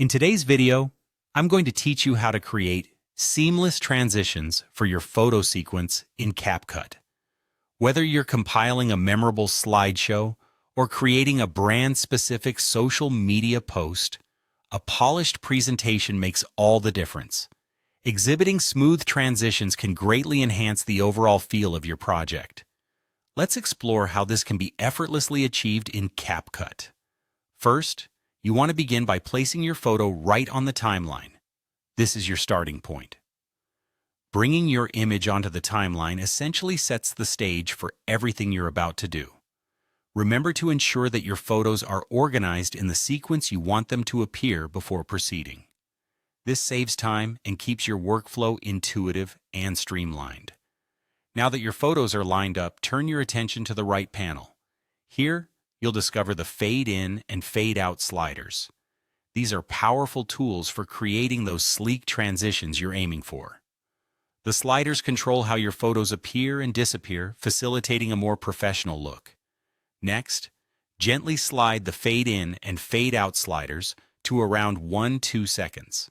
In today's video, I'm going to teach you how to create seamless transitions for your photo sequence in CapCut. Whether you're compiling a memorable slideshow or creating a brand-specific social media post, a polished presentation makes all the difference. Exhibiting smooth transitions can greatly enhance the overall feel of your project. Let's explore how this can be effortlessly achieved in CapCut. First, you want to begin by placing your photo right on the timeline. This is your starting point. Bringing your image onto the timeline essentially sets the stage for everything you're about to do. Remember to ensure that your photos are organized in the sequence you want them to appear before proceeding. This saves time and keeps your workflow intuitive and streamlined. Now that your photos are lined up, turn your attention to the right panel. Here, you'll discover the fade in and fade out sliders. These are powerful tools for creating those sleek transitions you're aiming for. The sliders control how your photos appear and disappear, facilitating a more professional look. Next, gently slide the fade in and fade out sliders to around 1-2 seconds.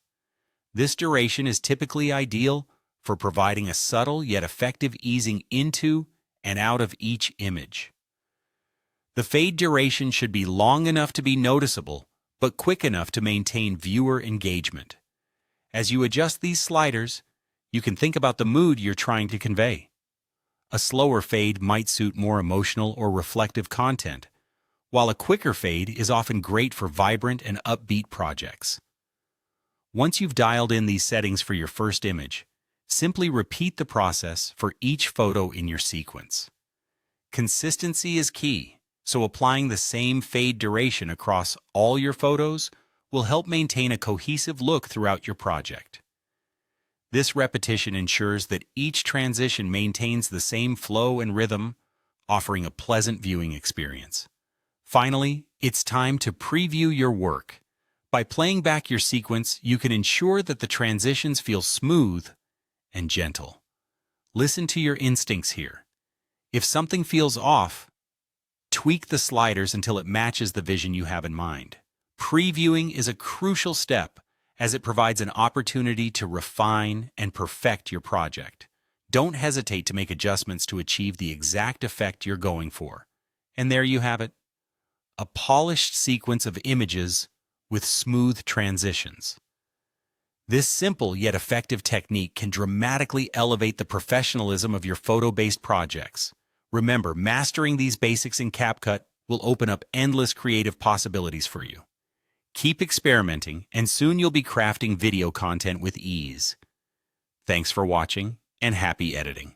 This duration is typically ideal for providing a subtle yet effective easing into and out of each image. The fade duration should be long enough to be noticeable, but quick enough to maintain viewer engagement. As you adjust these sliders, you can think about the mood you're trying to convey. A slower fade might suit more emotional or reflective content, while a quicker fade is often great for vibrant and upbeat projects. Once you've dialed in these settings for your first image, simply repeat the process for each photo in your sequence. Consistency is key, so applying the same fade duration across all your photos will help maintain a cohesive look throughout your project. This repetition ensures that each transition maintains the same flow and rhythm, offering a pleasant viewing experience. Finally, it's time to preview your work. By playing back your sequence, you can ensure that the transitions feel smooth and gentle. Listen to your instincts here. If something feels off, tweak the sliders until it matches the vision you have in mind. Previewing is a crucial step as it provides an opportunity to refine and perfect your project. Don't hesitate to make adjustments to achieve the exact effect you're going for. And there you have it, a polished sequence of images with smooth transitions. This simple yet effective technique can dramatically elevate the professionalism of your photo-based projects. Remember, mastering these basics in CapCut will open up endless creative possibilities for you. Keep experimenting, and soon you'll be crafting video content with ease. Thanks for watching, and happy editing.